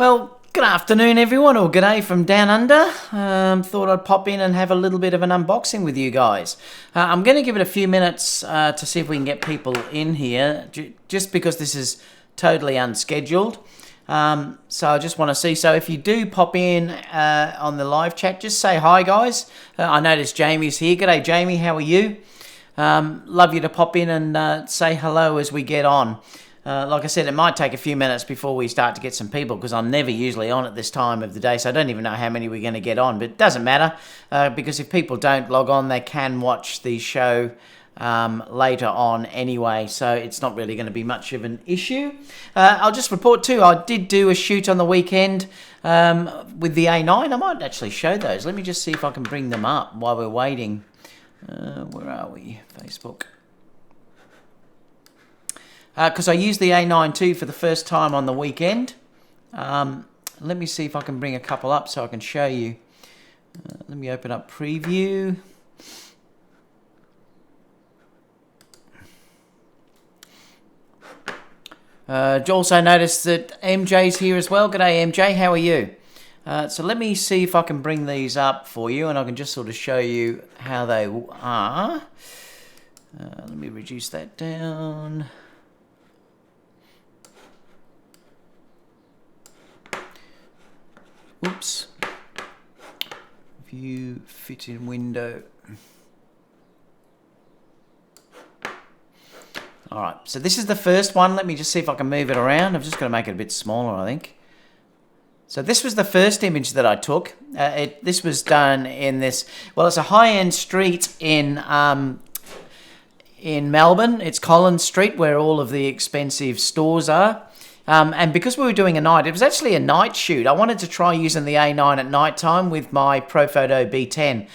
Well, good afternoon everyone, or good day from down under. Thought I'd pop in and have a little bit of an unboxing with you guys. I'm going to give it a few minutes to see if we can get people in here, just because this is totally unscheduled. So I just want to see, so if you do pop in on the live chat, just say hi guys. I noticed Jamie's here. G'day Jamie, how are you? Love you to pop in and say hello as we get on. Like I said, it might take a few minutes before we start to get some people, because I'm never usually on at this time of the day, so I don't even know how many we're going to get on, but it doesn't matter, because if people don't log on, they can watch the show later on anyway, so it's not really going to be much of an issue. I'll just report too, I did do a shoot on the weekend with the A9. I might actually show those. Let me just see if I can bring them up while we're waiting. Where are we? Facebook. Because I used the A9 too for the first time on the weekend. Let me see if I can bring a couple up so I can show you. Let me open up preview. Also noticed that MJ's here as well. G'day MJ, how are you? So let me see if I can bring these up for you and I can just sort of show you how they are. Let me reduce that down. Oops. View, fit in window. Alright, so this is the first one. Let me just see if I can move it around. I'm just going to make it a bit smaller, I think. So this was the first image that I took. This was done in this, well, it's a high-end street in Melbourne. It's Collins Street, where all of the expensive stores are. And because we were doing a night, it was actually a night shoot. I wanted to try using the A9 at night time with my Profoto B10.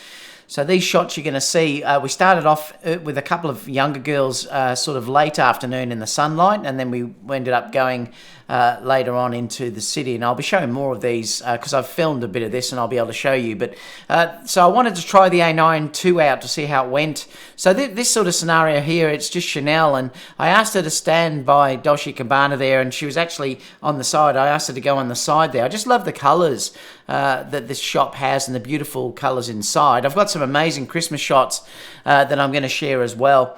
So these shots you're going to see, we started off with a couple of younger girls sort of late afternoon in the sunlight, and then we ended up going later on into the city, and I'll be showing more of these because I've filmed a bit of this and I'll be able to show you. But so I wanted to try the A9 II out to see how it went. So this sort of scenario here, it's just Chanel, and I asked her to stand by Dolce & Gabbana there, and she was actually on the side. I asked her to go on the side there. I just love the colours that this shop has and the beautiful colours inside. I've got some amazing Christmas shots that I'm going to share as well.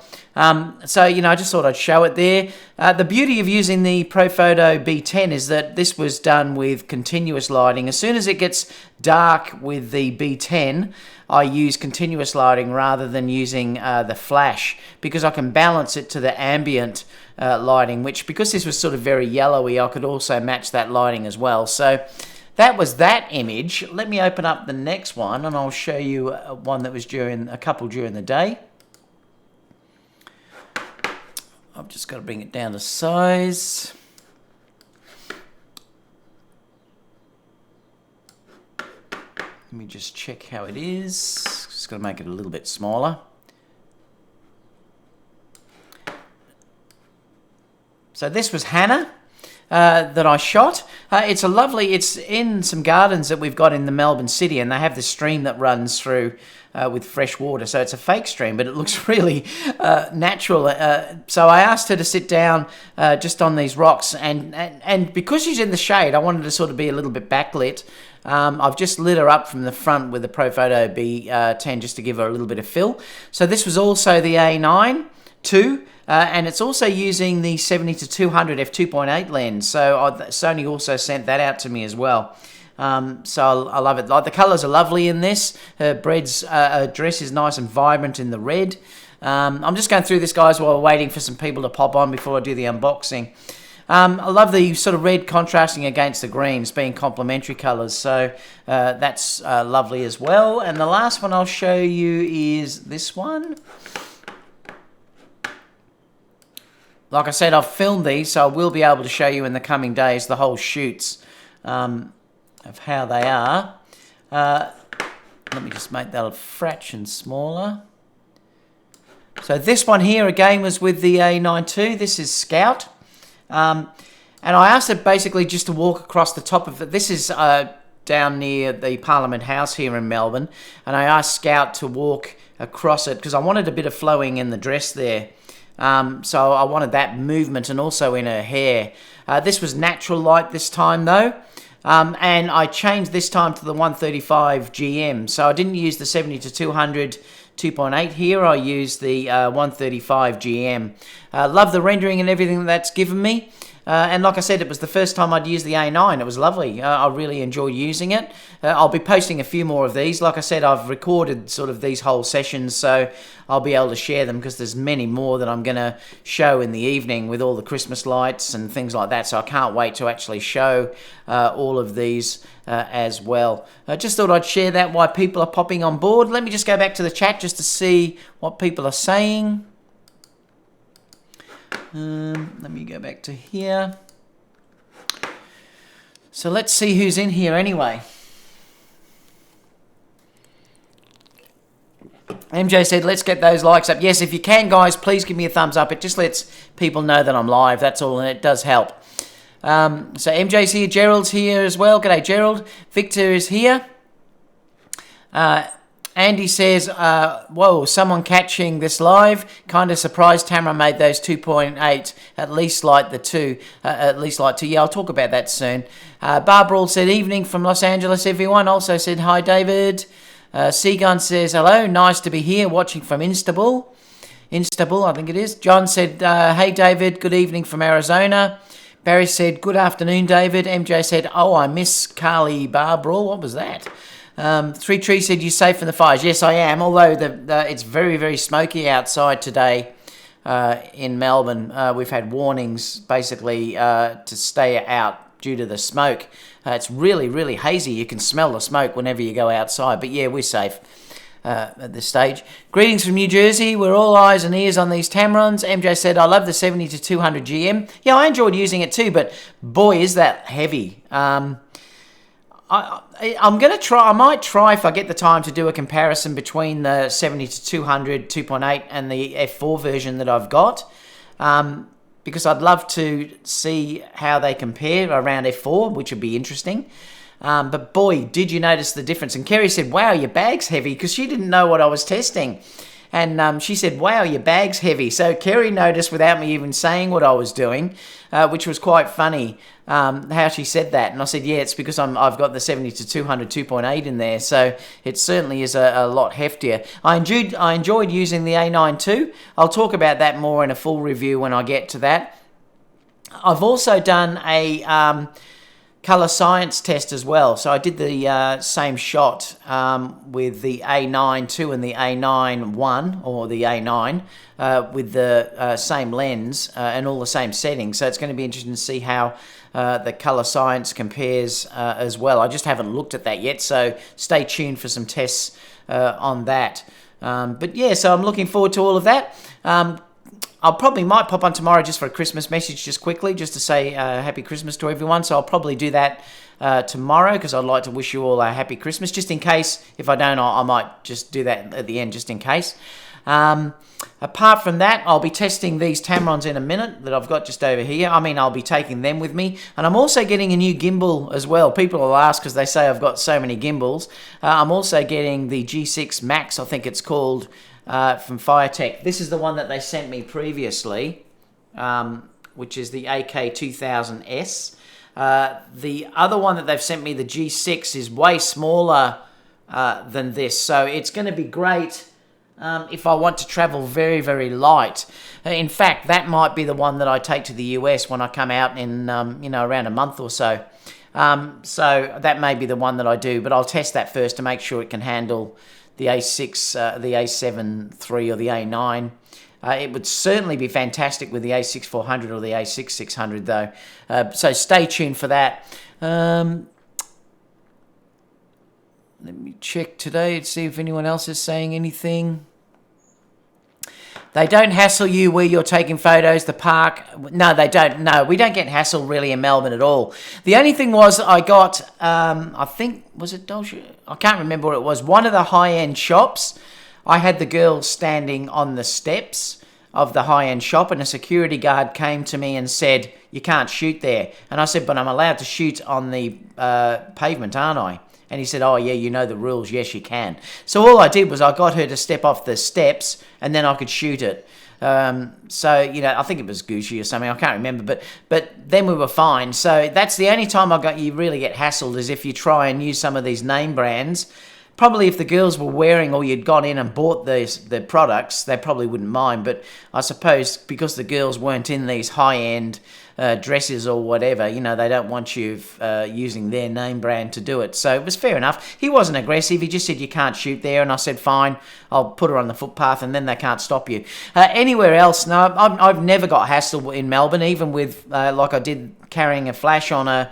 So, you know, I just thought I'd show it there. The beauty of using the Profoto B10 is that this was done with continuous lighting. As soon as it gets dark with the B10, I use continuous lighting rather than using the flash, because I can balance it to the ambient lighting, which, because this was sort of very yellowy, I could also match that lighting as well. So that was that image. Let me open up the next one and I'll show you one that was during the day. I've just got to bring it down to size. Let me just check how it is. Just got to make it a little bit smaller. So this was Hannah that I shot. It's in some gardens that we've got in the Melbourne city, and they have this stream that runs through with fresh water. So it's a fake stream, but it looks really natural. So I asked her to sit down just on these rocks, and because she's in the shade, I wanted to sort of be a little bit backlit. I've just lit her up from the front with the Profoto B10 just to give her a little bit of fill. So this was also the A9 II. And it's also using the 70-200 f2.8 lens. So Sony also sent that out to me as well. So I love it. Like, the colours are lovely in this. Her dress is nice and vibrant in the red. I'm just going through this, guys, while we're waiting for some people to pop on before I do the unboxing. I love the sort of red contrasting against the greens, being complementary colours. So that's lovely as well. And the last one I'll show you is this one. Like I said, I've filmed these, so I will be able to show you in the coming days the whole shoots of how they are. Let me just make that a fraction smaller. So this one here, again, was with the A9 II. This is Scout. And I asked it basically just to walk across the top of it. This is down near the Parliament House here in Melbourne. And I asked Scout to walk across it because I wanted a bit of flowing in the dress there. So I wanted that movement, and also in her hair. This was natural light this time though. And I changed this time to the 135 GM. So I didn't use the 70-200 2.8 here. I used the 135 GM. Love the rendering and everything that's given me. And like I said, it was the first time I'd used the A9. It was lovely. I really enjoyed using it. I'll be posting a few more of these. Like I said, I've recorded sort of these whole sessions, so I'll be able to share them because there's many more that I'm going to show in the evening with all the Christmas lights and things like that. So I can't wait to actually show all of these as well. I just thought I'd share that while people are popping on board. Let me just go back to the chat just to see what people are saying. Let me go back to here. So let's see who's in here anyway. MJ said, let's get those likes up. Yes, if you can, guys, please give me a thumbs up. It just lets people know that I'm live. That's all, and it does help. So MJ's here. Gerald's here as well. G'day, Gerald. Victor is here. Andy says, whoa, someone catching this live. Kind of surprised Tamron made those 2.8, at least like the 2, Yeah, I'll talk about that soon. Barbara said, evening from Los Angeles, everyone. Also said, hi, David. Seagun says, hello, nice to be here, watching from Istanbul, I think it is. John said, hey, David, good evening from Arizona. Barry said, good afternoon, David. MJ said, oh, I miss Carly Barbara. What was that? Three Trees said, you safe from the fires? Yes, I am, although it's very, very smoky outside today in Melbourne. We've had warnings, basically, to stay out due to the smoke. It's really, really hazy. You can smell the smoke whenever you go outside. But, yeah, we're safe at this stage. Greetings from New Jersey. We're all eyes and ears on these Tamrons. MJ said, I love the 70-200 GM. Yeah, I enjoyed using it too, but, boy, is that heavy. I'm going to try, I might try if I get the time to do a comparison between the 70-200 2.8 and the F4 version that I've got, because I'd love to see how they compare around F4, which would be interesting. But boy, did you notice the difference. And Kerry said, wow, your bag's heavy, because she didn't know what I was testing. And she said, wow, your bag's heavy. So Kerry noticed without me even saying what I was doing, which was quite funny, how she said that. And I said, yeah, it's because I've got the 70-200 2.8 in there. So it certainly is a lot heftier. I enjoyed using the A9 too. I'll talk about that more in a full review when I get to that. I've also done a color science test as well. So I did the same shot with the A9 II and the A9 I, or the A9, with the same lens and all the same settings. So it's going to be interesting to see how the color science compares as well. I just haven't looked at that yet, so stay tuned for some tests on that. But yeah, so I'm looking forward to all of that. I might pop on tomorrow just for a Christmas message just quickly, just to say Happy Christmas to everyone. So I'll probably do that tomorrow, because I'd like to wish you all a Happy Christmas, just in case. If I don't, I might just do that at the end, just in case. Apart from that, I'll be testing these Tamrons in a minute that I've got just over here. I mean, I'll be taking them with me. And I'm also getting a new gimbal as well. People will ask because they say I've got so many gimbals. I'm also getting the G6 Max, I think it's called, from Firetech. This is the one that they sent me previously, which is the AK2000S. The other one that they've sent me, the G6, is way smaller than this. So it's going to be great if I want to travel very, very light. In fact, that might be the one that I take to the US when I come out in, around a month or so. So that may be the one that I do, but I'll test that first to make sure it can handle the A6, the A7 III or the A9. It would certainly be fantastic with the A6 400 or the A6 600 though. So stay tuned for that. Let me check today to see if anyone else is saying anything. They don't hassle you where you're taking photos, the park. No, they don't. No, we don't get hassled really in Melbourne at all. The only thing was I got, I think, was it Dolce? I can't remember what it was. One of the high-end shops, I had the girl standing on the steps of the high-end shop, and a security guard came to me and said, you can't shoot there. And I said, but I'm allowed to shoot on the pavement, aren't I? And he said, oh, yeah, you know the rules. Yes, you can. So all I did was I got her to step off the steps, and then I could shoot it. So, you know, I think it was Gucci or something. I can't remember, but then we were fine. So that's the only time you really get hassled is if you try and use some of these name brands. Probably if the girls were wearing or you'd gone in and bought the products, they probably wouldn't mind. But I suppose because the girls weren't in these high-end dresses or whatever, you know, they don't want you using their name brand to do it. So it was fair enough. He wasn't aggressive. He just said, you can't shoot there. And I said, fine, I'll put her on the footpath and then they can't stop you. Anywhere else, no, I've never got hassled in Melbourne, even with, like I did carrying a flash on a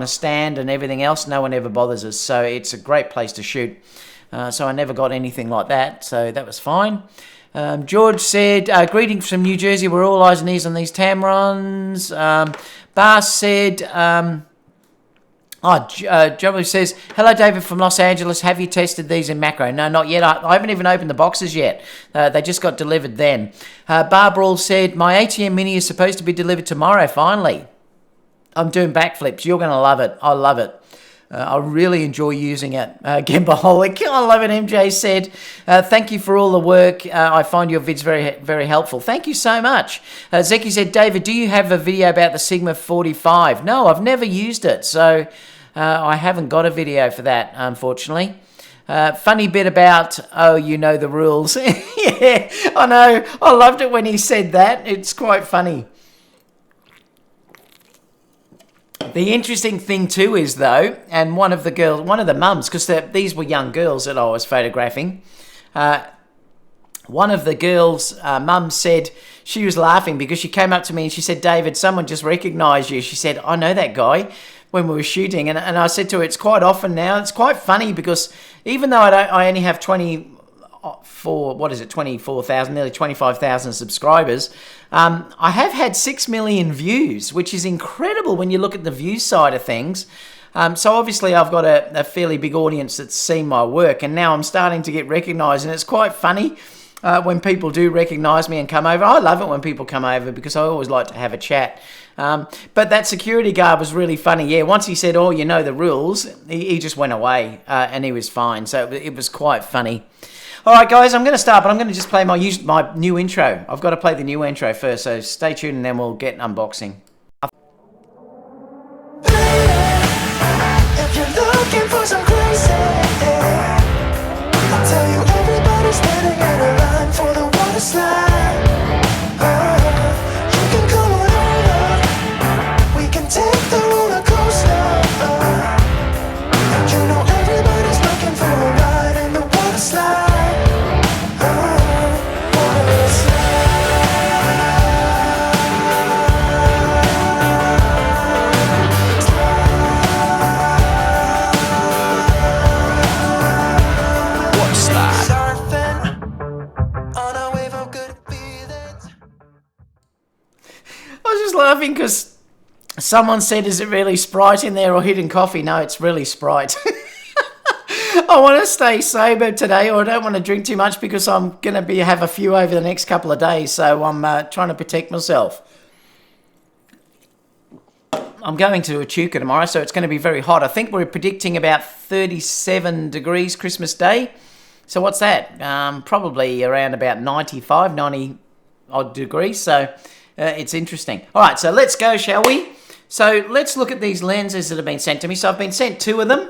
stand and everything else. No one ever bothers us. So it's a great place to shoot. So I never got anything like that. So that was fine. George said, greetings from New Jersey. We're all eyes and ears on these Tamrons. Bas said, Joe says, hello, David from Los Angeles. Have you tested these in macro? No, not yet. I haven't even opened the boxes yet. They just got delivered then. Barbara said, my ATM Mini is supposed to be delivered tomorrow, finally. I'm doing backflips. You're going to love it. I love it. I really enjoy using it. Gembaholic, I love it. MJ said, thank you for all the work. I find your vids very, very helpful. Thank you so much. Zeki said, David, do you have a video about the Sigma 45? No, I've never used it. So I haven't got a video for that, unfortunately. Funny bit about, oh, you know the rules. Yeah, I know. I loved it when he said that. It's quite funny. The interesting thing too is though, and one of the mums, because these were young girls that I was photographing, one of the girls' mums said she was laughing because she came up to me and she said, David, someone just recognised you. She said, I know that guy, when we were shooting. And I said to her, it's quite often now. It's quite funny because even though I only have 24,000, nearly 25,000 subscribers, I have had 6 million views, which is incredible when you look at the view side of things. So obviously I've got a fairly big audience that's seen my work, and now I'm starting to get recognised, and it's quite funny when people do recognise me and come over. I love it when people come over because I always like to have a chat. But that security guard was really funny. Yeah, once he said, oh, you know the rules, he just went away and he was fine. So it was quite funny. All right, guys, I'm going to start, but I'm going to just play my new intro. I've got to play the new intro first, so stay tuned and then we'll get unboxing. If you're looking for some crazy, I'll tell you everybody's standing in a line for the water slide. You can come on over, we can take the roller coaster. And you know everybody's looking for a ride in the water slide. Laughing because someone said, is it really Sprite in there or hidden coffee? No, it's really Sprite. I want to stay sober today, or I don't want to drink too much because I'm going to have a few over the next couple of days, so I'm trying to protect myself. I'm going to Echuca tomorrow, so it's going to be very hot. I think we're predicting about 37 degrees Christmas Day. So what's that? Probably around about 90 odd degrees, so it's interesting. All right, so let's go, shall we? So let's look at these lenses that have been sent to me. So I've been sent 2 of them.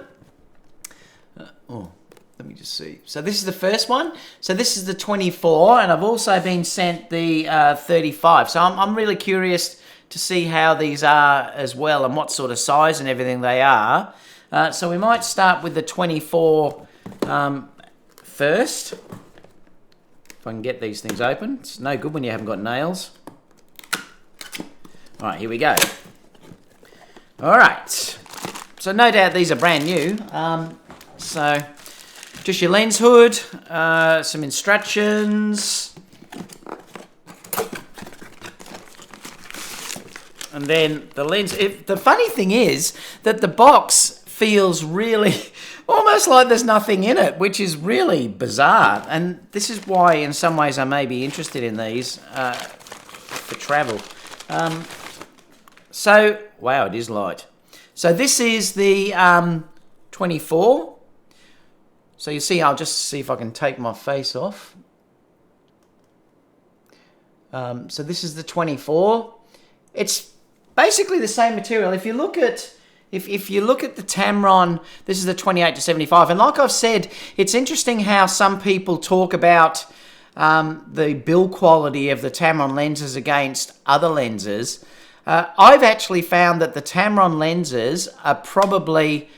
Let me just see. So this is the first one. So this is the 24, and I've also been sent the 35. So I'm really curious to see how these are as well and what sort of size and everything they are. So we might start with the 24 first. If I can get these things open. It's no good when you haven't got nails. All right, here we go. All right. So no doubt these are brand new. So just your lens hood, some instructions, and then the lens. The funny thing is that the box feels really almost like there's nothing in it, which is really bizarre. And this is why in some ways I may be interested in these for travel. So, wow, it is light. So this is the 24. So you see, I'll just see if I can take my face off. So this is the 24. It's basically the same material. If you look at the Tamron, this is the 28 to 75. And like I've said, it's interesting how some people talk about the build quality of the Tamron lenses against other lenses. I've actually found that the Tamron lenses are probably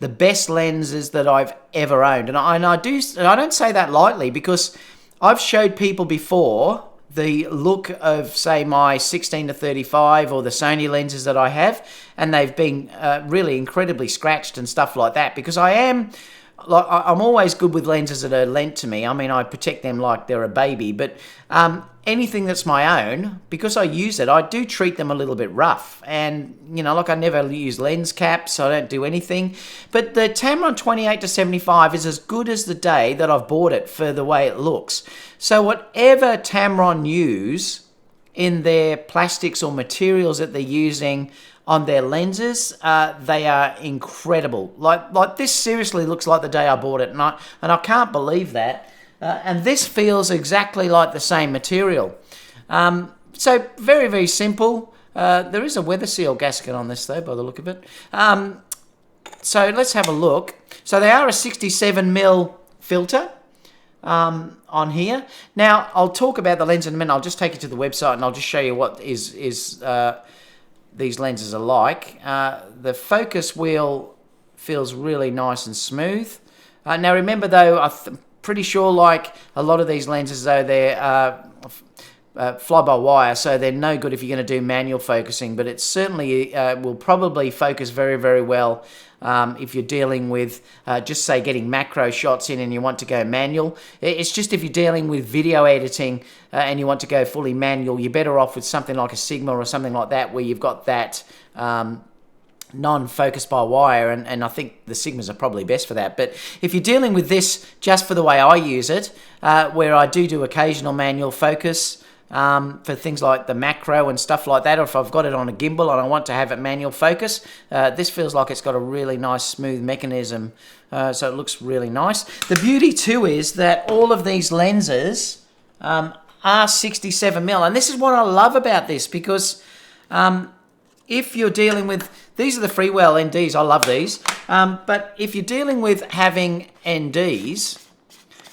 the best lenses that I've ever owned. And I don't say that lightly, because I've showed people before the look of, say, my 16 to 35 or the Sony lenses that I have, and they've been really incredibly scratched and stuff like that, because I'm always good with lenses that are lent to me. I mean, I protect them like they're a baby, but anything that's my own, because I use it, I do treat them a little bit rough. And, I never use lens caps, so I don't do anything. But the Tamron 28 to 75 is as good as the day that I've bought it for the way it looks. So whatever Tamron use in their plastics or materials that they're using on their lenses, they are incredible. Like this seriously looks like the day I bought it, and I can't believe that. And this feels exactly like the same material. So very, very simple. There is a weather seal gasket on this though, by the look of it. So let's have a look. So they are a 67mm filter on here. Now I'll talk about the lens in a minute. I'll just take you to the website and I'll just show you what these lenses are like. The focus wheel feels really nice and smooth. Now remember though, I'm pretty sure like a lot of these lenses though, they're fly-by-wire, so they're no good if you're going to do manual focusing, but it certainly will probably focus very, very well if you're dealing with just say getting macro shots in and you want to go manual. It's just if you're dealing with video editing and you want to go fully manual, you're better off with something like a Sigma or something like that, where you've got that non-focus by wire, and I think the Sigmas are probably best for that. But if you're dealing with this just for the way I use it, where I do occasional manual focus for things like the macro and stuff like that, or if I've got it on a gimbal and I want to have it manual focus, this feels like it's got a really nice smooth mechanism, so it looks really nice. The beauty too is that all of these lenses are 67mm, and this is what I love about this, because if you're dealing with, these are the freewheel NDs, I love these, but if you're dealing with having NDs,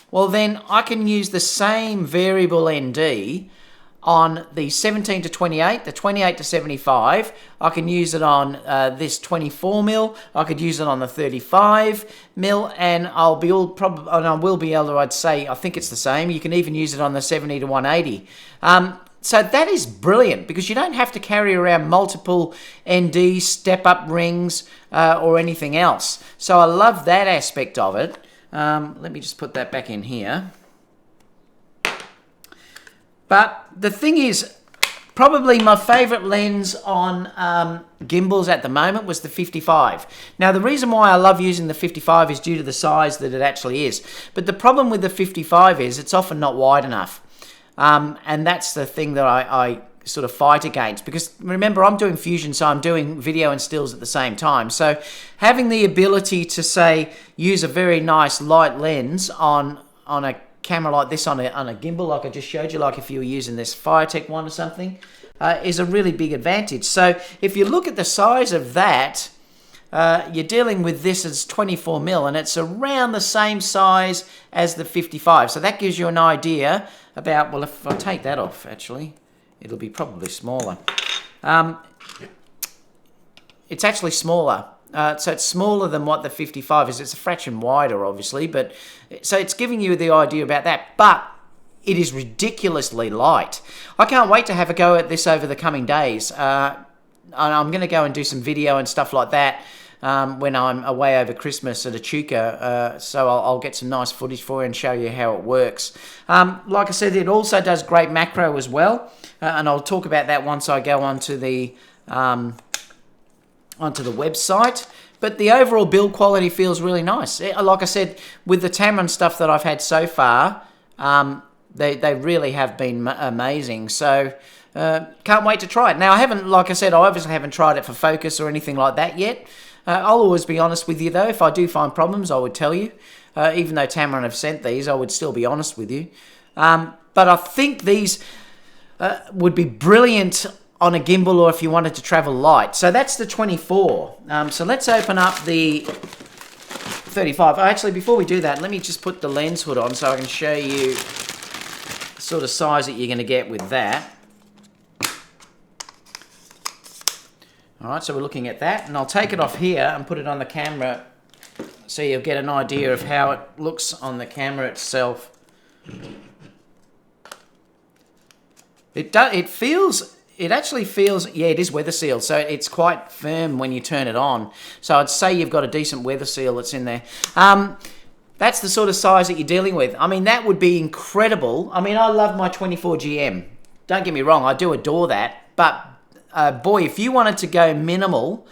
well then I can use the same variable ND on the 17 to 28, the 28 to 75. I can use it on this 24mm. I could use it on the 35mm, and I will be able to, I'd say, I think it's the same. You can even use it on the 70 to 180. So that is brilliant, because you don't have to carry around multiple ND step-up rings or anything else. So I love that aspect of it. Let me just put that back in here. But the thing is, probably my favorite lens on gimbals at the moment was the 55. Now, the reason why I love using the 55 is due to the size that it actually is. But the problem with the 55 is it's often not wide enough. And that's the thing that I sort of fight against, because remember, I'm doing fusion, so I'm doing video and stills at the same time. So having the ability to, say, use a very nice light lens on a camera like this, on a gimbal like I just showed you, like if you were using this Firetech one or something, is a really big advantage. So if you look at the size of that, you're dealing with this as 24mm, and it's around the same size as the 55. So that gives you an idea about, well, if I take that off, actually, it'll be probably smaller. It's actually smaller. So it's smaller than what the 55 is. It's a fraction wider, obviously, but so it's giving you the idea about that. But it is ridiculously light. I can't wait to have a go at this over the coming days. I'm going to go and do some video and stuff like that when I'm away over Christmas at Echuca. So I'll get some nice footage for you and show you how it works. Like I said, it also does great macro as well, and I'll talk about that once I go onto the website. But the overall build quality feels really nice. Like I said, with the Tamron stuff that I've had so far, they really have been amazing. So can't wait to try it. Now, I haven't, like I said, I obviously haven't tried it for focus or anything like that yet. I'll always be honest with you, though. If I do find problems, I would tell you. Even though Tamron have sent these, I would still be honest with you. But I think these, would be brilliant on a gimbal or if you wanted to travel light. So that's the 24. So let's open up the 35. Actually, before we do that, let me just put the lens hood on so I can show you the sort of size that you're going to get with that. All right, so we're looking at that, and I'll take it off here and put it on the camera so you'll get an idea of how it looks on the camera itself. It actually feels, yeah, it is weather sealed, so it's quite firm when you turn it on. So I'd say you've got a decent weather seal that's in there. That's the sort of size that you're dealing with. I mean, that would be incredible. I mean, I love my 24GM. Don't get me wrong, I do adore that, but boy, if you wanted to go minimal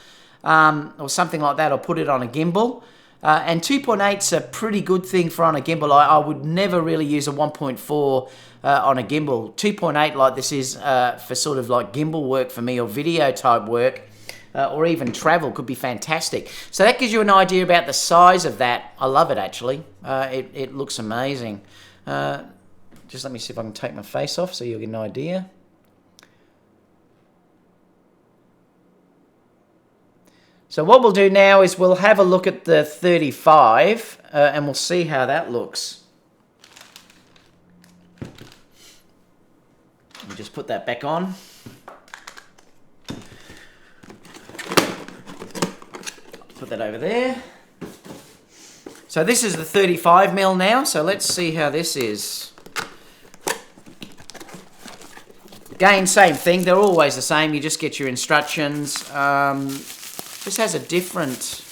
or something like that, or put it on a gimbal, and 2.8's a pretty good thing for on a gimbal. I would never really use a 1.4 on a gimbal. 2.8 like this is for sort of like gimbal work for me, or video type work, or even travel could be fantastic. So that gives you an idea about the size of that. I love it actually. It looks amazing. Just let me see if I can take my face off so you'll get an idea. So what we'll do now is we'll have a look at the 35 and we'll see how that looks. Let me just put that back on. Put that over there. So this is the 35mm now, so let's see how this is. Again, same thing, they're always the same, you just get your instructions. This has a different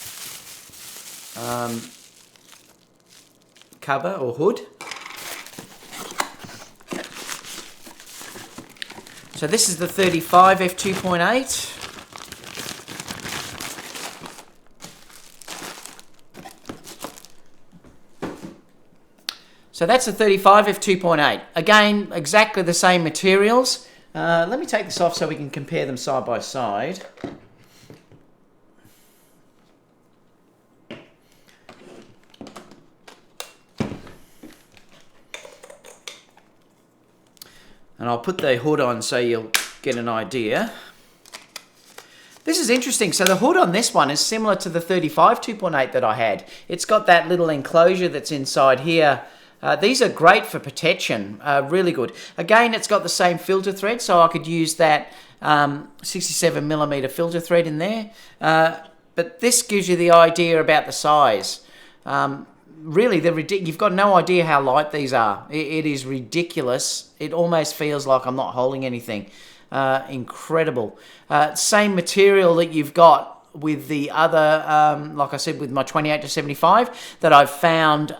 cover or hood. So this is the 35 f2.8. So that's the 35 f2.8. Again, exactly the same materials. Let me take this off so we can compare them side by side. And I'll put the hood on so you'll get an idea. This is interesting. So the hood on this one is similar to the 35 2.8 that I had. It's got that little enclosure that's inside here. These are great for protection, really good. Again, it's got the same filter thread, so I could use that 67mm filter thread in there. But this gives you the idea about the size. Really, you've got no idea how light these are. It is ridiculous. It almost feels like I'm not holding anything. Incredible. Same material that you've got with the other, like I said, with my 28-75 that I've found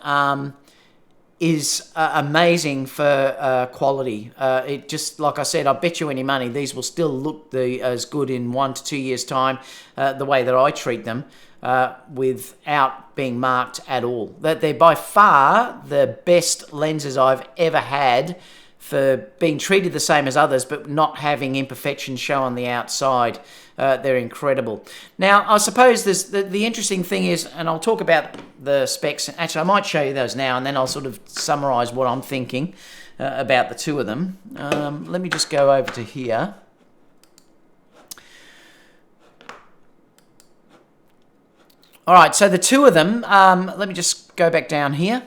is amazing for quality. It just, like I said, I bet you any money these will still look as good in 1 to 2 years' time, the way that I treat them. Without being marked at all. They're by far the best lenses I've ever had for being treated the same as others but not having imperfections show on the outside. They're incredible. Now, I suppose the interesting thing is, and I'll talk about the specs, actually I might show you those now and then I'll sort of summarise what I'm thinking about the two of them. Let me just go over to here. All right, so the two of them, let me just go back down here.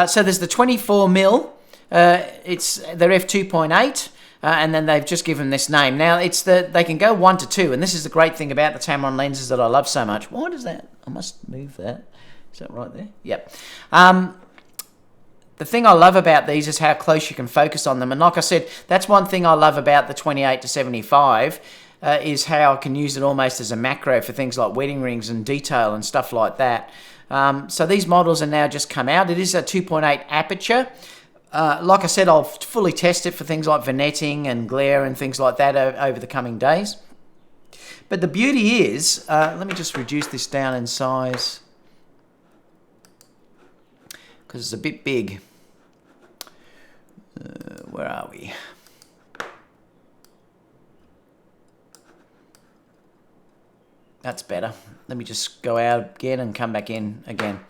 So there's the 24mm, they're f2.8, and then they've just given this name. Now, they can go 1 to 2, and this is the great thing about the Tamron lenses that I love so much. Why does that? I must move that. Is that right there? Yep. The thing I love about these is how close you can focus on them. And like I said, that's one thing I love about the 28-75, is how I can use it almost as a macro for things like wedding rings and detail and stuff like that. So these models are now just come out. It is a 2.8 aperture. Like I said, I'll fully test it for things like vignetting and glare and things like that over the coming days. But the beauty is, let me just reduce this down in size because it's a bit big. Where are we? That's better. Let me just go out again and come back in again.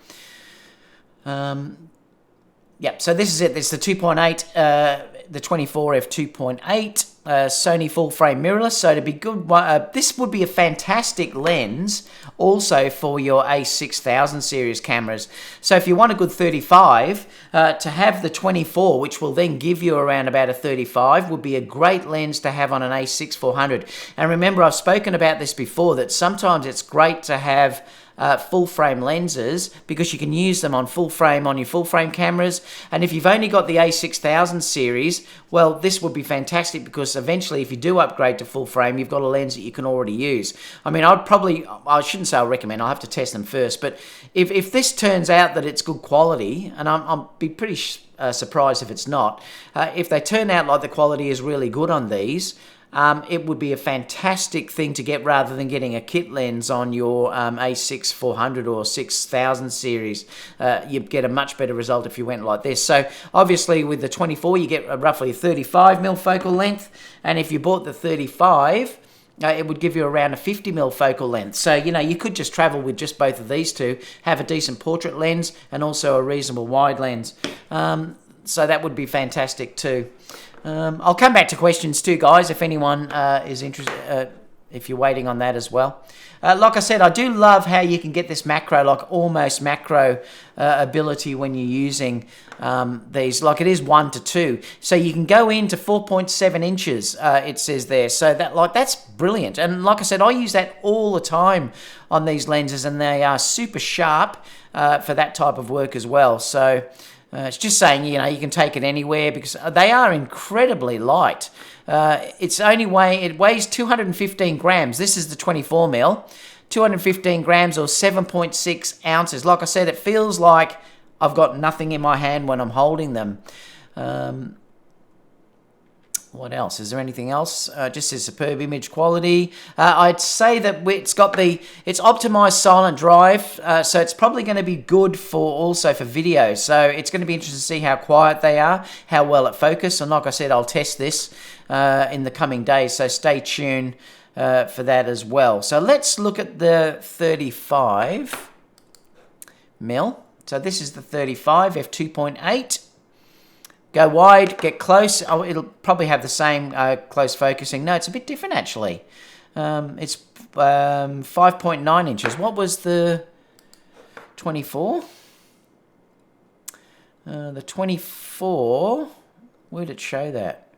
Yep, so this is it. It's the 2.8 the 24 f2.8, Sony full frame mirrorless, so to be good. This would be a fantastic lens also for your A6000 series cameras. So if you want a good 35, to have the 24, which will then give you around about a 35, would be a great lens to have on an A6-400. And remember, I've spoken about this before, that sometimes it's great to have full frame lenses because you can use them on full frame on your full frame cameras. And if you've only got the A6000 series, well, this would be fantastic because eventually if you do upgrade to full frame, you've got a lens that you can already use. I mean, I shouldn't say I'll recommend, I'll have to test them first, but if this turns out that it's good quality, and I'll be pretty surprised if it's not, if they turn out like the quality is really good on these, it would be a fantastic thing to get rather than getting a kit lens on your A6-400 or 6000 series. You'd get a much better result if you went like this. So obviously with the 24 you get roughly a 35mm focal length, and if you bought the 35, it would give you around a 50mm focal length. So, you could just travel with just both of these two, have a decent portrait lens and also a reasonable wide lens. So that would be fantastic too. I'll come back to questions too, guys, if anyone is interested, if you're waiting on that as well. Like I said, I do love how you can get this macro, like almost macro ability when you're using these. Like it is 1:2, so you can go into 4.7 inches. It says there, so that's brilliant. And like I said, I use that all the time on these lenses, and they are super sharp for that type of work as well. So. It's just saying, you can take it anywhere because they are incredibly light. It weighs 215 grams. This is the 24mm, 215 grams or 7.6 ounces. Like I said, it feels like I've got nothing in my hand when I'm holding them. What else? Is there anything else? Just says superb image quality. I'd say that it's optimized silent drive, so it's probably going to be good for video. So it's going to be interesting to see how quiet they are, how well it focuses. And like I said, I'll test this in the coming days. So stay tuned for that as well. So let's look at the 35mm. So this is the 35 f2.8. Go wide, get close. Oh, it'll probably have the same close focusing. No, it's a bit different actually. It's 5.9 inches. What was the 24? The 24, where did it show that?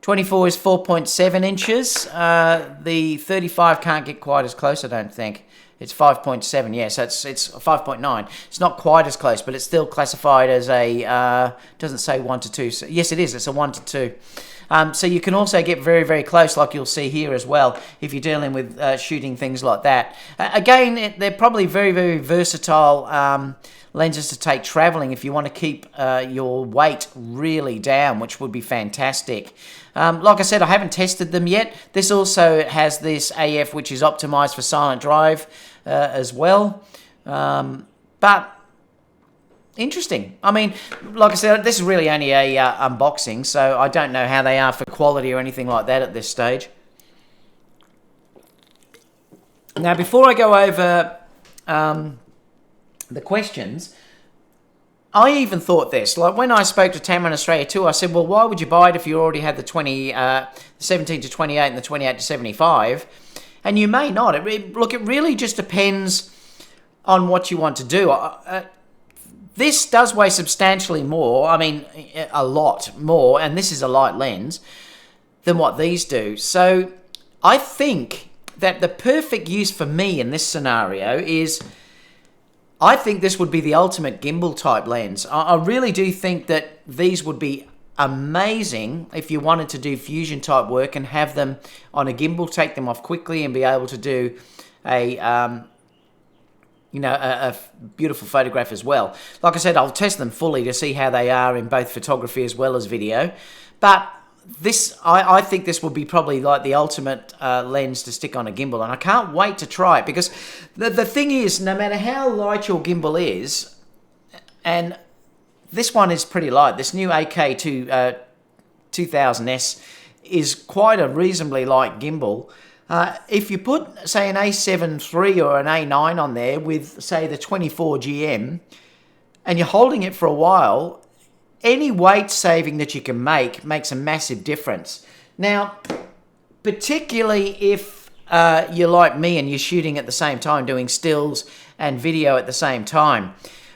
24 is 4.7 inches. The 35 can't get quite as close, I don't think. It's 5.7, yeah, so it's 5.9. It's not quite as close, but it's still classified as a, doesn't say 1:2. So yes, it is, it's a 1:2. So you can also get very, very close, like you'll see here as well, if you're dealing with shooting things like that. Again, they're probably very, very versatile lenses to take traveling if you want to keep your weight really down, which would be fantastic. Like I said, I haven't tested them yet. This also has this AF, which is optimized for silent drive as well. But interesting. I mean, like I said, this is really only a unboxing, so I don't know how they are for quality or anything like that at this stage. Now, before I go over the questions, I even thought this, like when I spoke to Tamron Australia too, I said, well, why would you buy it if you already had the 17 to 28 and the 28 to 75? And you may not. Look, it really just depends on what you want to do. This does weigh substantially more, I mean, a lot more, and this is a light lens, than what these do. So I think that the perfect use for me in this scenario is, I think this would be the ultimate gimbal type lens. I really do think that these would be amazing if you wanted to do fusion type work and have them on a gimbal, take them off quickly and be able to do a beautiful photograph as well. Like I said, I'll test them fully to see how they are in both photography as well as video. But I think this will be probably like the ultimate lens to stick on a gimbal, and I can't wait to try it, because the thing is, no matter how light your gimbal is, and this one is pretty light, this new AK2000S is quite a reasonably light gimbal. If you put, say, an A7 III or an A9 on there with, say, the 24 GM, and you're holding it for a while, any weight saving that you can make makes a massive difference. Now, particularly if you're like me and you're shooting at the same time, doing stills and video at the same time,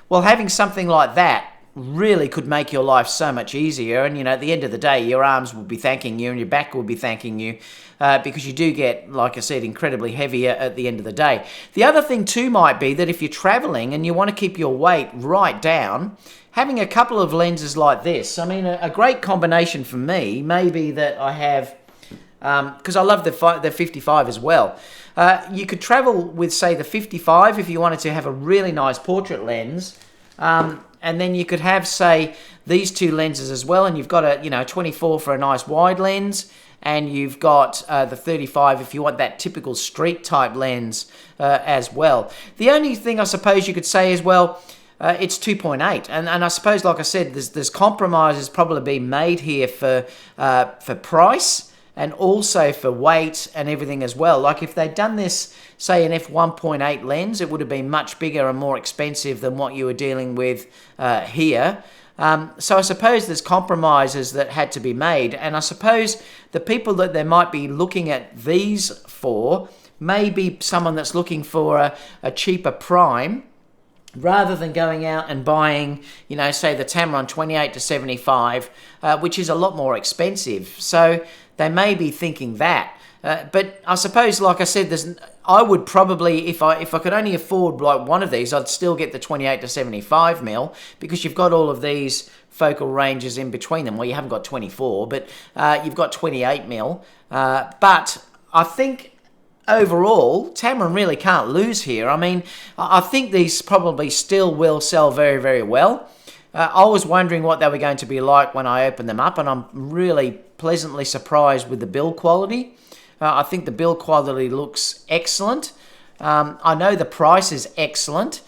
well, having something like that really could make your life so much easier. And, at the end of the day, your arms will be thanking you and your back will be thanking you because you do get, like I said, incredibly heavier at the end of the day. The other thing too might be that if you're traveling and you want to keep your weight right down, having a couple of lenses like this, I mean, a great combination for me may be that I have, because I love the 55 as well. You could travel with, say, the 55 if you wanted to have a really nice portrait lens, and then you could have, say, these two lenses as well, and you've got a 24 for a nice wide lens, and you've got the 35 if you want that typical street type lens as well. The only thing I suppose you could say is, well, it's 2.8, and I suppose, like I said, there's compromises probably being made here for price and also for weight and everything as well. Like if they'd done this, say, an f1.8 lens, it would have been much bigger and more expensive than what you were dealing with here. So I suppose there's compromises that had to be made, and I suppose the people that they might be looking at these for may be someone that's looking for a cheaper prime, rather than going out and buying, say the Tamron 28 to 75, which is a lot more expensive. So they may be thinking that. But I suppose, like I said, I would probably, if I could only afford like one of these, I'd still get the 28 to 75 mil, because you've got all of these focal ranges in between them. Well, you haven't got 24, but you've got 28 mil. But I think overall, Tamron really can't lose here. I mean, I think these probably still will sell very, very well. I was wondering what they were going to be like when I opened them up, and I'm really pleasantly surprised with the build quality. I think the build quality looks excellent. I know the price is excellent.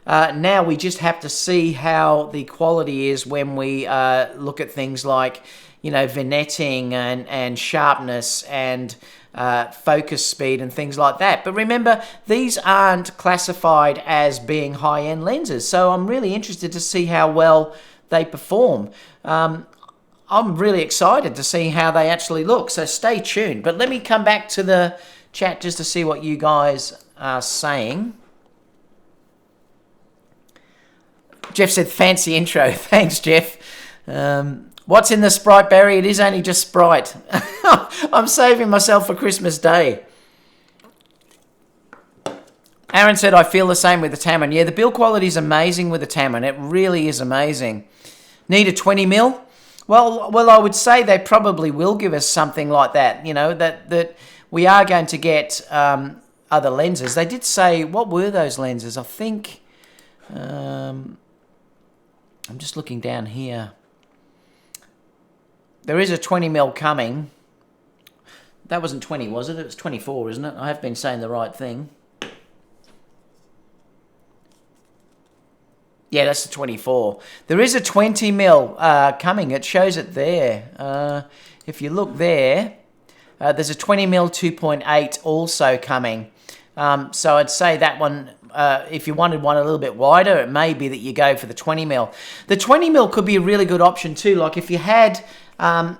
Now we just have to see how the quality is when we look at things like, vignetting and sharpness and focus speed and things like that. But remember, these aren't classified as being high-end lenses, so I'm really interested to see how well they perform. I'm really excited to see how they actually look, so stay tuned. But let me come back to the chat just to see what you guys are saying. Jeff said, fancy intro. Thanks, Jeff. What's in the Sprite, Barry? It is only just Sprite. I'm saving myself for Christmas Day. Aaron said, I feel the same with the Tamron. Yeah, the build quality is amazing with the Tamron. It really is amazing. Need a 20 mil? Well, I would say they probably will give us something like that. That we are going to get other lenses. They did say, what were those lenses? I think, I'm just looking down here. There is a 20 mil coming. That wasn't 20, was it? It was 24, isn't it? I have been saying the right thing. Yeah, that's the 24. There is a 20 mil coming. It shows it there. If you look there, there's a 20 mil 2.8 also coming. So I'd say that one, if you wanted one a little bit wider, it may be that you go for the 20 mil. The 20 mil could be a really good option too. Like if you had the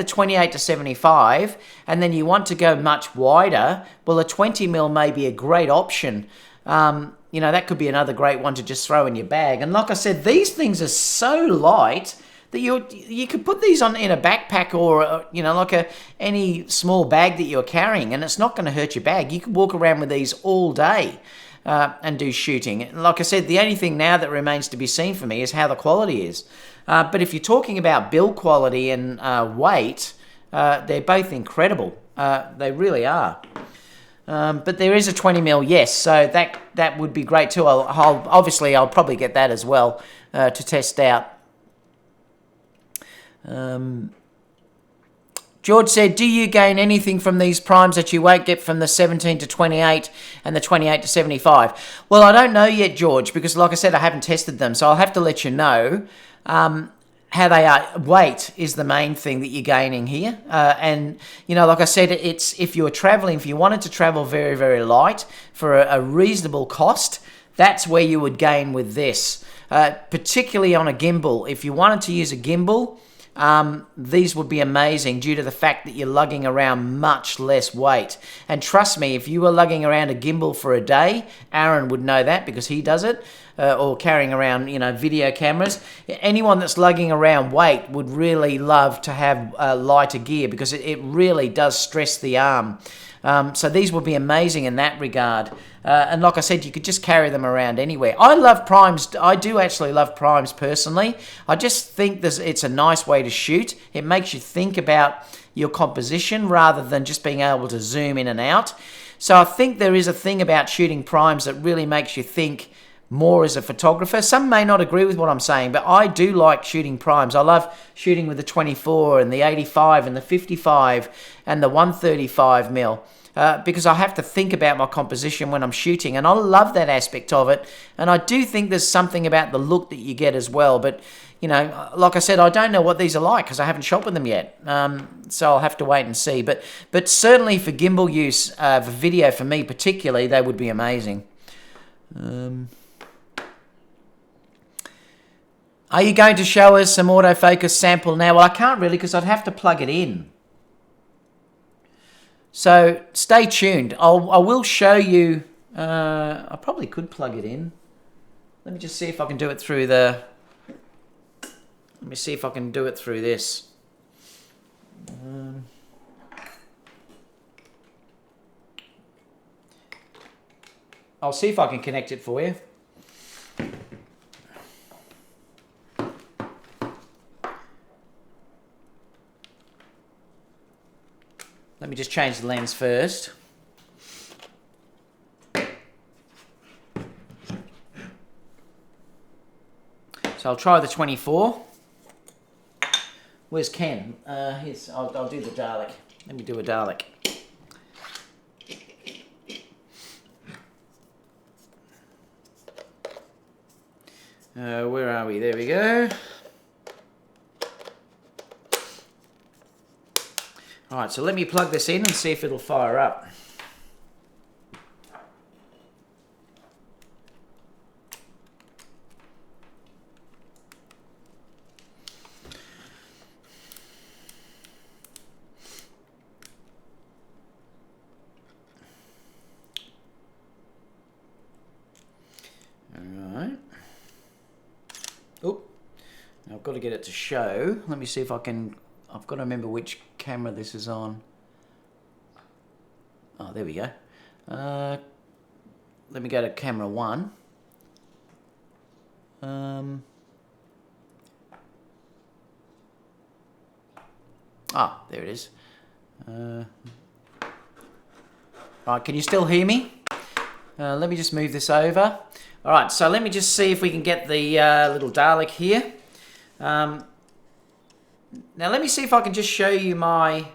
28 to 75 and then you want to go much wider, well, a 20 mil may be a great option. That could be another great one to just throw in your bag. And like I said, these things are so light that you could put these in a backpack or any small bag that you're carrying, and it's not going to hurt your bag. You could walk around with these all day and do shooting. Like I said, the only thing now that remains to be seen for me is how the quality is. But if you're talking about build quality and weight, they're both incredible. They really are. But there is a 20 mil, yes, so that would be great too. I'll probably get that as well to test out. George said, do you gain anything from these primes that you won't get from the 17 to 28 and the 28 to 75? Well, I don't know yet, George, because like I said, I haven't tested them, so I'll have to let you know how they are. Weight is the main thing that you're gaining here. And, like I said, it's if you wanted to travel very, very light for a reasonable cost, that's where you would gain with this. particularly on a gimbal. If you wanted to use a gimbal, these would be amazing due to the fact that you're lugging around much less weight. And trust me, if you were lugging around a gimbal for a day, Aaron would know that because he does it, or carrying around, video cameras. Anyone that's lugging around weight would really love to have lighter gear because it really does stress the arm. So these would be amazing in that regard. And like I said, you could just carry them around anywhere. I love primes. I do actually love primes personally. I just think it's a nice way to shoot. It makes you think about your composition rather than just being able to zoom in and out. So I think there is a thing about shooting primes that really makes you think more as a photographer. Some may not agree with what I'm saying, but I do like shooting primes. I love shooting with the 24 and the 85 and the 55 and the 135 mil. Because I have to think about my composition when I'm shooting, and I love that aspect of it. And I do think there's something about the look that you get as well. But, like I said, I don't know what these are like because I haven't shot with them yet. So I'll have to wait and see. But certainly for gimbal use, for video, for me particularly, they would be amazing. Are you going to show us some autofocus sample now? Well, I can't really because I'd have to plug it in. So stay tuned. I will show you. I probably could plug it in. Let me just see if I can do it through the. Let me see if I can do it through this. I'll see if I can connect it for you. Let me just change the lens first. So I'll try the 24. Where's Ken? I'll do the Dalek. Let me do a Dalek. Where are we? There we go. Alright, so let me plug this in and see if it'll fire up. Alright. Oh, now I've got to get it to show. Let me see if I can... I've got to remember which camera this is on. Oh, there we go. Let me go to camera 1. There it is. Right, can you still hear me? Let me just move this over. All right, so let me just see if we can get the little Dalek here. Now let me see if I can just show you my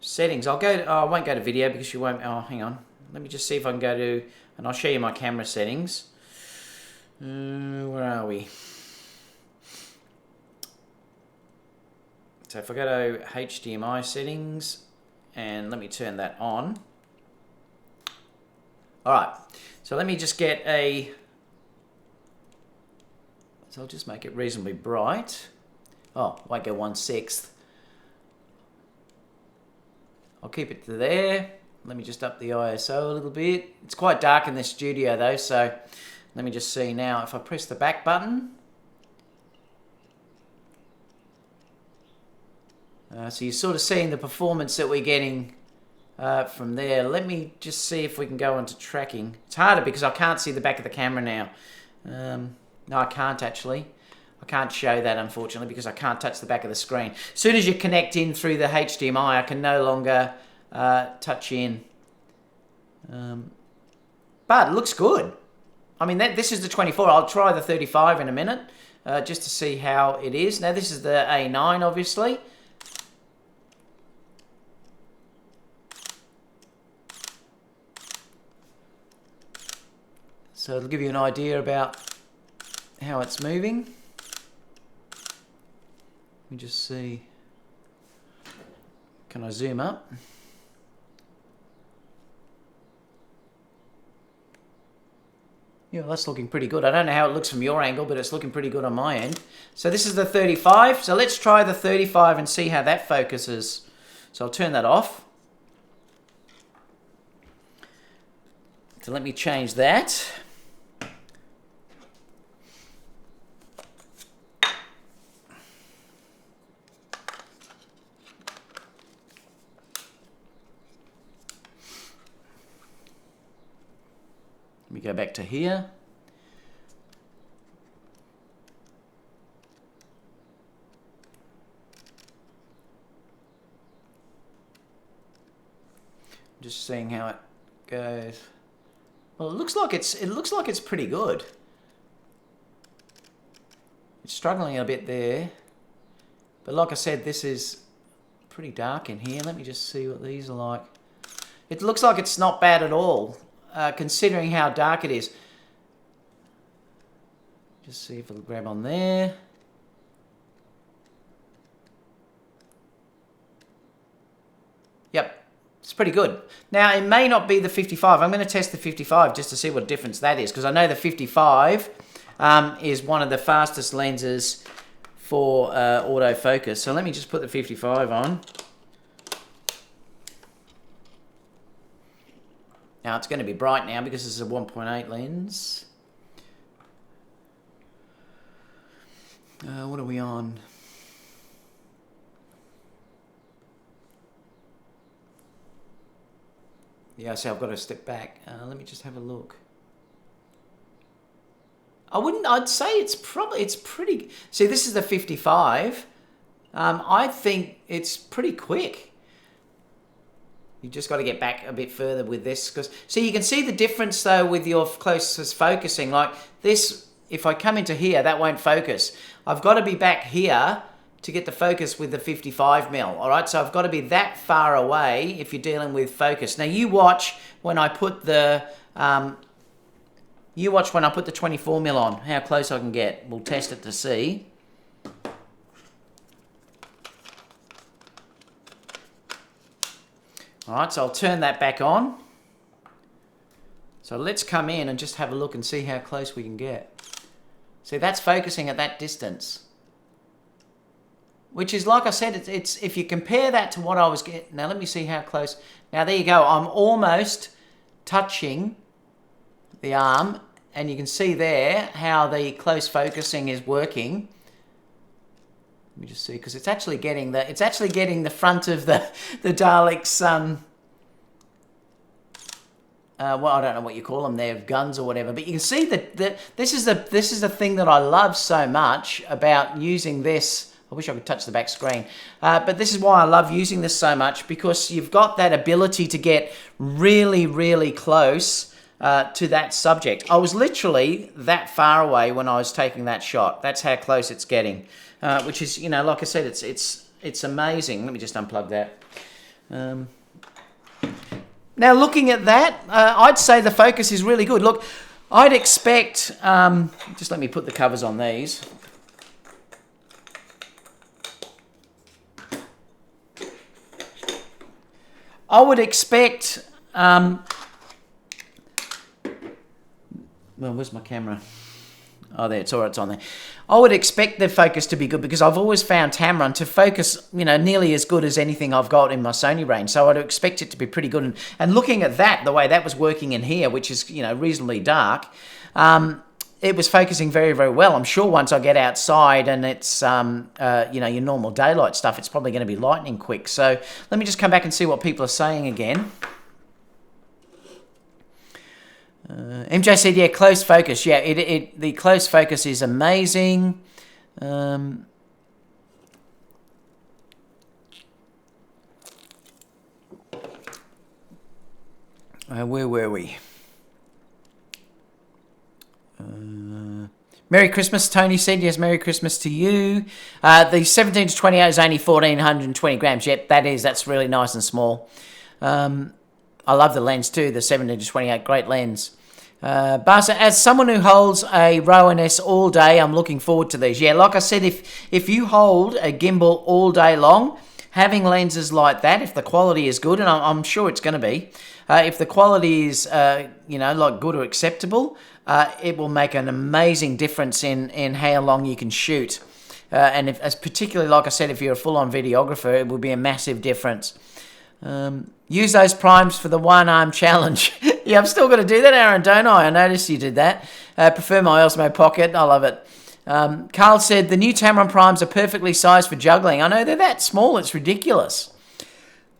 settings. I won't go to video because you won't. Oh, hang on. Let me just see if I can go to, and I'll show you my camera settings. Where are we? So if I go to HDMI settings, and let me turn that on. All right. So let me just get a. So I'll just make it reasonably bright. Oh, won't go 1/6. I'll keep it to there. Let me just up the ISO a little bit. It's quite dark in this studio though, so let me just see now. If I press the back button, so you're sort of seeing the performance that we're getting from there. Let me just see if we can go into tracking. It's harder because I can't see the back of the camera now. No, I can't actually. I can't show that, unfortunately, because I can't touch the back of the screen. As soon as you connect in through the HDMI, I can no longer touch in. But it looks good. I mean, this is the 24. I'll try the 35 in a minute, just to see how it is. Now, this is the A9, obviously. So it'll give you an idea about how it's moving. Let me just see. Can I zoom up? Yeah, that's looking pretty good. I don't know how it looks from your angle, but it's looking pretty good on my end. So this is the 35. So let's try the 35 and see how that focuses. So I'll turn that off. So let me change that. Let me go back to here. Just seeing how it goes. Well, it looks like it's pretty good. It's struggling a bit there, but like I said, this is pretty dark in here. Let me just see what these are like. It looks like it's not bad at all. Considering how dark it is. Just see if it'll grab on there. Yep, it's pretty good. Now, it may not be the 55. I'm going to test the 55 just to see what difference that is, because I know the 55 is one of the fastest lenses for autofocus. So let me just put the 55 on. Now it's going to be bright now because this is a 1.8 lens. What are we on? Yeah, so I've got to step back. Let me just have a look. I'd say it's pretty. See, this is the 55. I think it's pretty quick. You just got to get back a bit further with this, because see, you can see the difference though with your closest focusing. Like this, if I come into here, that won't focus. I've got to be back here to get the focus with the 55mm. All right, so I've got to be that far away if you're dealing with focus. Now you watch when I put the 24mm on, how close I can get. We'll test it to see. All right, so I'll turn that back on. So let's come in and just have a look and see how close we can get. See, that's focusing at that distance. Which is, like I said, it's if you compare that to what I was getting. Now let me see how close. Now there you go. I'm almost touching the arm, and you can see there how the close focusing is working. Let me just see, because it's actually getting the front of the Daleks. Well, I don't know what you call them there, guns or whatever. But you can see that this is the thing that I love so much about using this. I wish I could touch the back screen, but this is why I love using this so much, because you've got that ability to get really, really close to that subject. I was literally that far away when I was taking that shot. That's how close it's getting. Which is, you know, like I said, it's amazing. Let me just unplug that. Now, looking at that, I'd say the focus is really good. Look, I'd expect... just let me put the covers on these. I would expect... well, where's my camera? Oh, there, it's all right, it's on there. I would expect the focus to be good, because I've always found Tamron to focus, you know, nearly as good as anything I've got in my Sony range. So I'd expect it to be pretty good. And looking at that, the way that was working in here, which is, you know, reasonably dark, it was focusing very, very well. I'm sure once I get outside and it's, you know, your normal daylight stuff, it's probably going to be lightning quick. So let me just come back and see what people are saying again. MJ said, yeah, close focus. Yeah, the close focus is amazing. Where were we? Merry Christmas, Tony said. Yes, Merry Christmas to you. The 17 to 28 is only 1,420 grams. Yep, that's really nice and small. I love the lens too, the 17 to 28, great lens. Barca, as someone who holds a Rowan S all day, I'm looking forward to these. Yeah, like I said, if you hold a gimbal all day long, having lenses like that, if the quality is good, and I'm sure it's going to be, if the quality is, like good or acceptable, it will make an amazing difference in how long you can shoot. And as particularly, like I said, if you're a full-on videographer, it will be a massive difference. Use those primes for the one-arm challenge. Yeah, I'm still going to do that, Aaron, don't I? I noticed you did that. Prefer my Osmo Pocket. I love it. Carl said, the new Tamron primes are perfectly sized for juggling. I know they're that small. It's ridiculous.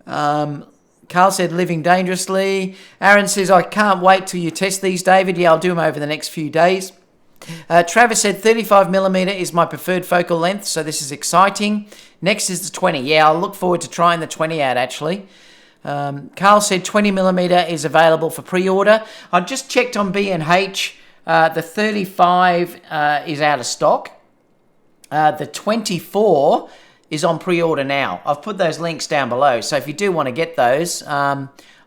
Carl said, living dangerously. Aaron says, I can't wait till you test these, David. Yeah, I'll do them over the next few days. Travis said 35mm is my preferred focal length, so this is exciting. Next is the 20. Yeah, I'll look forward to trying the 20 out, actually. Carl said 20mm is available for pre-order. I just checked on B&H. The 35 is out of stock. The 24 is on pre-order now. I've put those links down below, so if you do want to get those,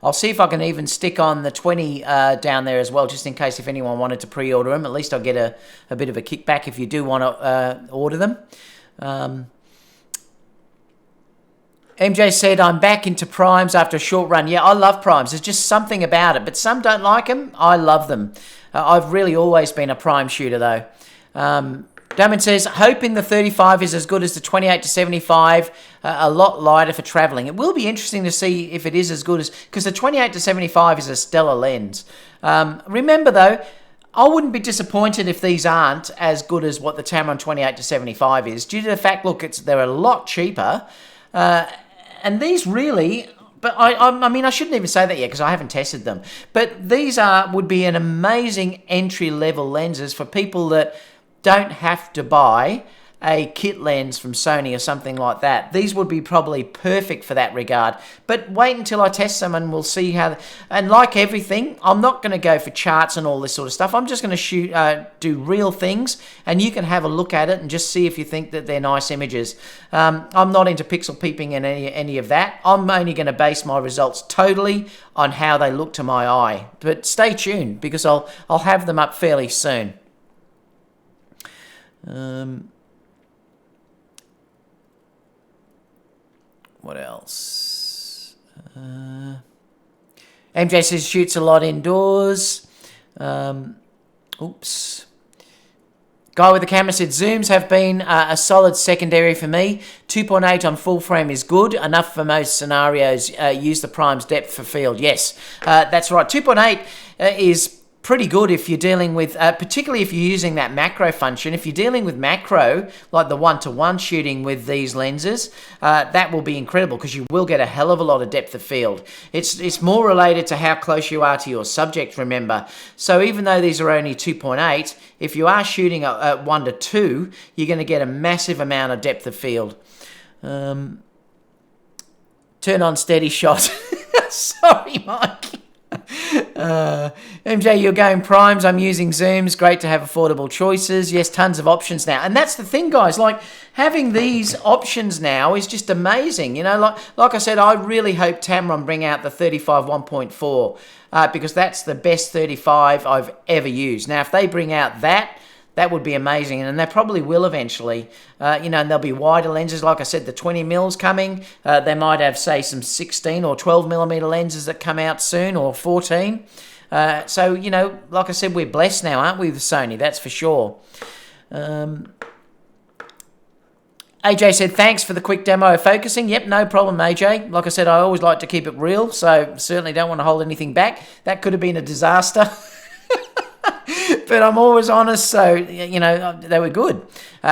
I'll see if I can even stick on the 20 down there as well, just in case if anyone wanted to pre-order them. At least I'll get a bit of a kickback if you do want to order them. MJ said, I'm back into primes after a short run. Yeah, I love primes. There's just something about it, but some don't like them. I love them. I've really always been a prime shooter, though. Damon says, hoping the 35 is as good as the 28-75, a lot lighter for traveling. It will be interesting to see if it is as good as, because the 28-75 is a stellar lens. Remember, though, I wouldn't be disappointed if these aren't as good as what the Tamron 28-75 is, due to the fact, look, they're a lot cheaper. And these really, but I mean, I shouldn't even say that yet because I haven't tested them. But these would be an amazing entry-level lenses for people that don't have to buy a kit lens from Sony or something like that. These would be probably perfect for that regard. But wait until I test them and we'll see how... And like everything, I'm not going to go for charts and all this sort of stuff. I'm just going to do real things, and you can have a look at it and just see if you think that they're nice images. I'm not into pixel peeping and any of that. I'm only going to base my results totally on how they look to my eye. But stay tuned, because I'll have them up fairly soon. What else? MJ says shoots a lot indoors. Oops. Guy with the camera said zooms have been a solid secondary for me. 2.8 on full frame is good. Enough for most scenarios. Use the prime's depth for field. Yes, that's right. 2.8 is pretty good if you're dealing with, particularly if you're using that macro function. If you're dealing with macro, like the one-to-one shooting with these lenses, that will be incredible because you will get a hell of a lot of depth of field. It's more related to how close you are to your subject, remember. So even though these are only 2.8, if you are shooting at 1 to 2, you're going to get a massive amount of depth of field. Turn on steady shot. Sorry, Mike. MJ, you're going primes. I'm using zooms. Great to have affordable choices. Yes, tons of options now. And that's the thing, guys. Like, having these options now is just amazing. You know, like I said, I really hope Tamron bring out the 35 1.4 because that's the best 35 I've ever used. Now, if they bring out that would be amazing, and they probably will eventually. And there'll be wider lenses. Like I said, the 20mm coming. They might have, say, some 16 or 12mm lenses that come out soon, or 14. So, like I said, we're blessed now, aren't we, with Sony? That's for sure. AJ said, thanks for the quick demo of focusing. Yep, no problem, AJ. Like I said, I always like to keep it real, so certainly don't want to hold anything back. That could have been a disaster. But I'm always honest, so, they were good.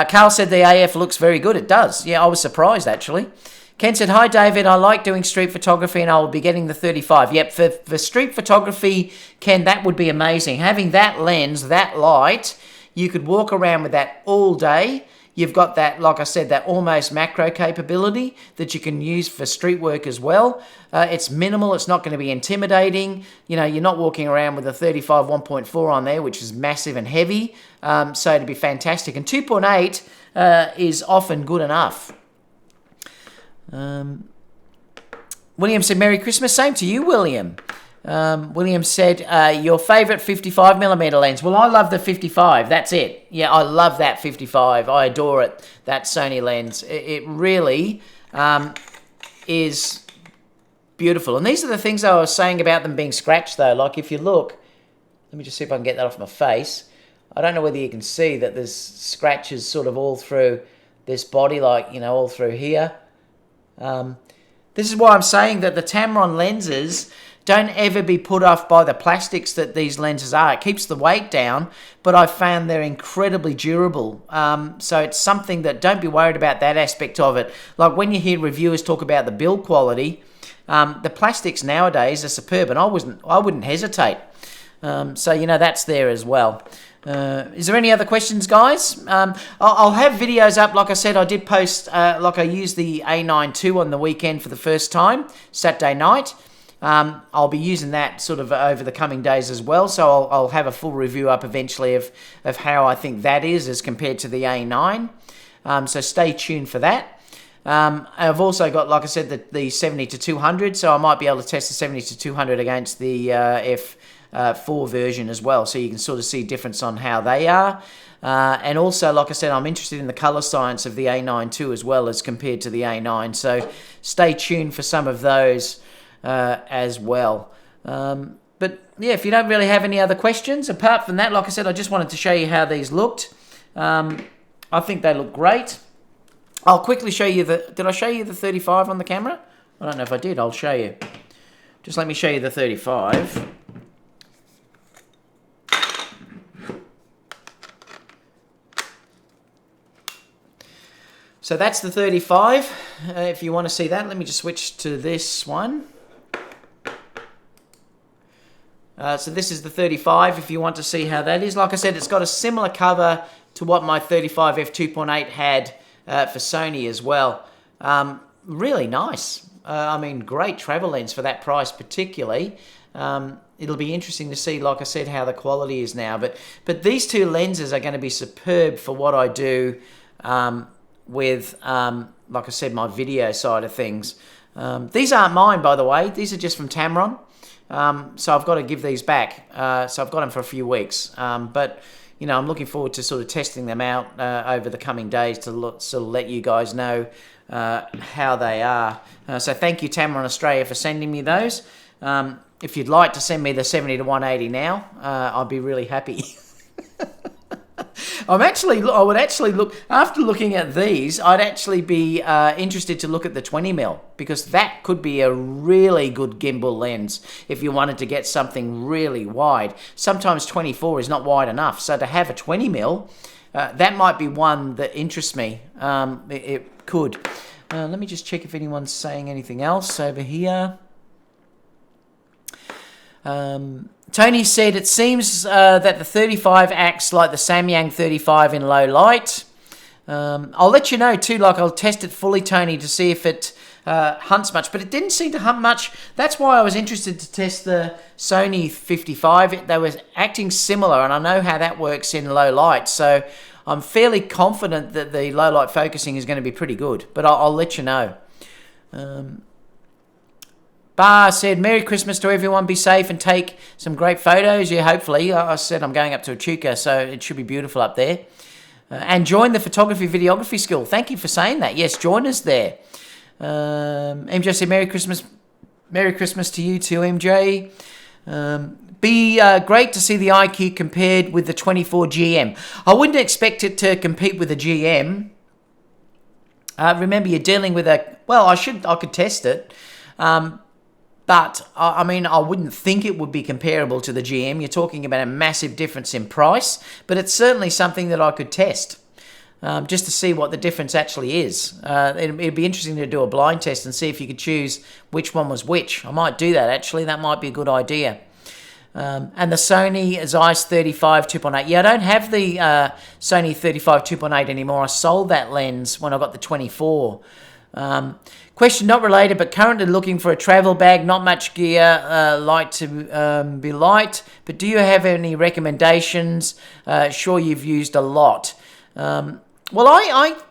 Carl said the AF looks very good. It does. Yeah, I was surprised, actually. Ken said, hi, David. I like doing street photography, and I will be getting the 35. Yep, for street photography, Ken, that would be amazing. Having that lens, that light, you could walk around with that all day. You've got that, like I said, that almost macro capability that you can use for street work as well. It's minimal. It's not going to be intimidating. You're not walking around with a 35 1.4 on there, which is massive and heavy. So it'd be fantastic. And 2.8 is often good enough. William said, Merry Christmas. Same to you, William. William said, your favourite 55mm lens. Well, I love the 55. That's it. Yeah, I love that 55. I adore it, that Sony lens. It really, is beautiful. And these are the things I was saying about them being scratched, though. Like, if you look, let me just see if I can get that off my face. I don't know whether you can see that there's scratches sort of all through this body, like, you know, all through here. This is why I'm saying that the Tamron lenses don't ever be put off by the plastics that these lenses are. It keeps the weight down, but I've found they're incredibly durable. So it's something that, don't be worried about that aspect of it. Like when you hear reviewers talk about the build quality, the plastics nowadays are superb, and I wouldn't hesitate. So, you know, that's there as well. Is there any other questions, guys? I'll have videos up. Like I said, I did post, like I used the A9 II on the weekend for the first time, Saturday night. I'll be using that sort of over the coming days as well. So I'll have a full review up eventually of how I think that is as compared to the A9. So stay tuned for that. I've also got, like I said, the 70-200. So I might be able to test the 70-200 against the F4 version as well. So you can sort of see difference on how they are. And also, like I said, I'm interested in the color science of the A9 II as well as compared to the A9. So stay tuned for some of those as well. But yeah, if you don't really have any other questions, apart from that, like I said, I just wanted to show you how these looked. I think they look great. I'll quickly show you did I show you the 35 on the camera? I don't know if I did. I'll show you. Just let me show you the 35. So that's the 35. If you want to see that, let me just switch to this one. So this is the 35 if you want to see how that is. Like I said, it's got a similar cover to what my 35 f2.8 had for Sony as well. Really nice. I mean, great travel lens for that price particularly. It'll be interesting to see, like I said, how the quality is now. But these two lenses are going to be superb for what I do with, like I said, my video side of things. These aren't mine, by the way. These are just from Tamron. So I've got to give these back. So I've got them for a few weeks. But, you know, I'm looking forward to sort of testing them out over the coming days to sort of let you guys know how they are. So thank you, Tamron Australia, for sending me those. If you'd like to send me the 70-180 now, I'd be really happy. I would actually look, after looking at these, I'd actually be interested to look at the 20mm, because that could be a really good gimbal lens if you wanted to get something really wide. Sometimes 24 is not wide enough, so to have a 20mm, that might be one that interests me. It could. Let me just check if anyone's saying anything else over here. Tony said, it seems that the 35 acts like the Samyang 35 in low light. I'll let you know too, like I'll test it fully, Tony, to see if it hunts much, but it didn't seem to hunt much. That's why I was interested to test the Sony 55. They were acting similar, and I know how that works in low light, so I'm fairly confident that the low light focusing is going to be pretty good, but I'll let you know. Bar said, Merry Christmas to everyone, be safe and take some great photos. Yeah, hopefully. I said I'm going up to Echuca, so it should be beautiful up there. And join the photography videography school. Thank you for saying that. Yes, join us there. MJ said, Merry Christmas. Merry Christmas to you too, MJ. Be great to see the IQ compared with the 24 GM. I wouldn't expect it to compete with the GM. Remember, you're dealing with a... Well, I could test it. But, I mean, I wouldn't think it would be comparable to the GM. You're talking about a massive difference in price, but it's certainly something that I could test just to see what the difference actually is. It'd be interesting to do a blind test and see if you could choose which one was which. I might do that, actually. That might be a good idea. And the Sony Zeiss 35 2.8. Yeah, I don't have the Sony 35 2.8 anymore. I sold that lens when I got the 24. Question not related, but currently looking for a travel bag, not much gear, light to be light, but do you have any recommendations? Sure you've used a lot. Well,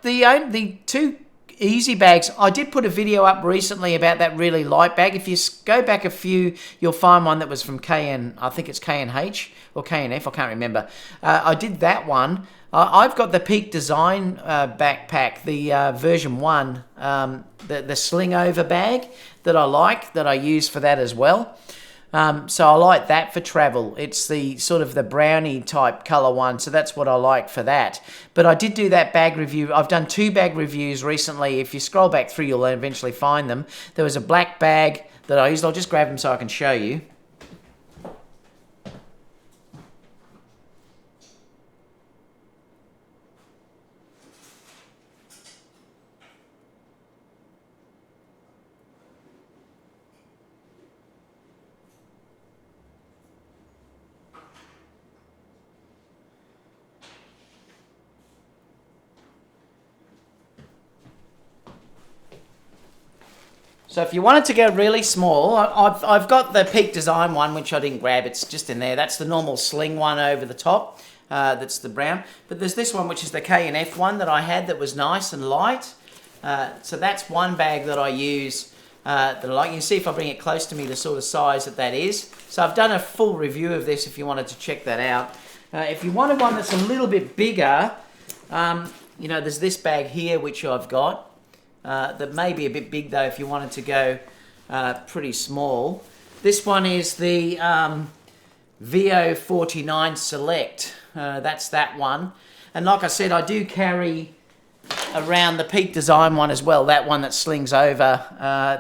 the two easy bags. I did put a video up recently about that really light bag. If you go back a few, you'll find one that was from KN, I think it's KNH or KNF, I can't remember. I did that one. I've got the Peak Design backpack, the version 1, the sling over bag that I like, that I use for that as well. So I like that for travel. It's the sort of the brownie type color one, so that's what I like for that. But I did do that bag review. I've done 2 bag reviews recently. If you scroll back through, you'll eventually find them. There was a black bag that I used. I'll just grab them so I can show you. So if you wanted to go really small, I've got the Peak Design one, which I didn't grab. It's just in there. That's the normal sling one over the top. That's the brown. But there's this one, which is the K&F one that I had that was nice and light. So that's one bag that I use that I like. You can see if I bring it close to me, the sort of size that is. So I've done a full review of this if you wanted to check that out. If you wanted one that's a little bit bigger, you know, there's this bag here, which I've got. That may be a bit big though if you wanted to go pretty small. This one is the VO49 Select. That's that one. And like I said, I do carry around the Peak Design one as well. That one that slings over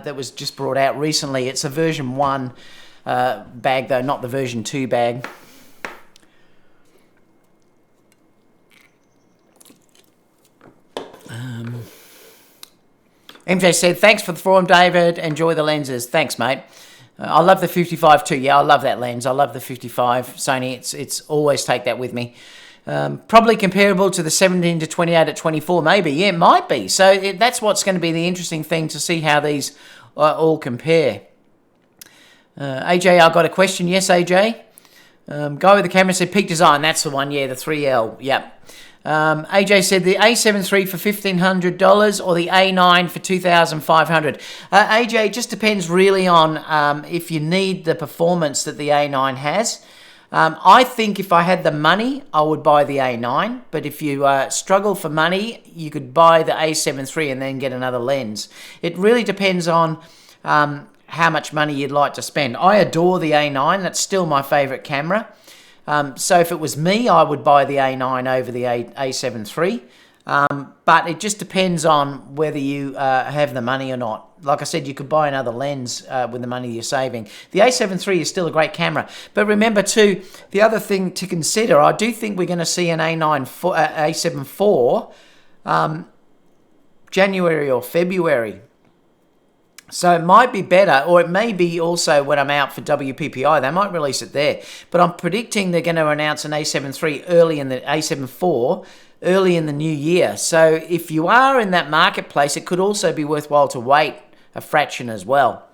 that was just brought out recently. It's a version 1 bag though, not the version 2 bag. MJ said, thanks for the forum, David. Enjoy the lenses. Thanks, mate. I love the 55 too. Yeah, I love that lens. I love the 55 Sony. It's always take that with me. Probably comparable to the 17 to 28 at 24, maybe. Yeah, it might be. So that's what's going to be the interesting thing, to see how these all compare. AJ, I've got a question. Yes, AJ? Guy with the camera said Peak Design. That's the one, yeah, the 3L. Yep. AJ said the A7 III for $1,500 or the A9 for $2,500. AJ, it just depends really on if you need the performance that the A9 has. I think if I had the money, I would buy the A9. But if you struggle for money, you could buy the A7 III and then get another lens. It really depends on how much money you'd like to spend. I adore the A9. That's still my favourite camera. So if it was me, I would buy the A9 over the A7 III. But it just depends on whether you have the money or not. Like I said, you could buy another lens with the money you're saving. The A7 III is still a great camera. But remember too, the other thing to consider, I do think we're going to see an A7 IV January or February. So it might be better, or it may be also when I'm out for WPPI, they might release it there. But I'm predicting they're going to announce an A7 III early in the A7 IV early in the new year. So if you are in that marketplace, it could also be worthwhile to wait a fraction as well.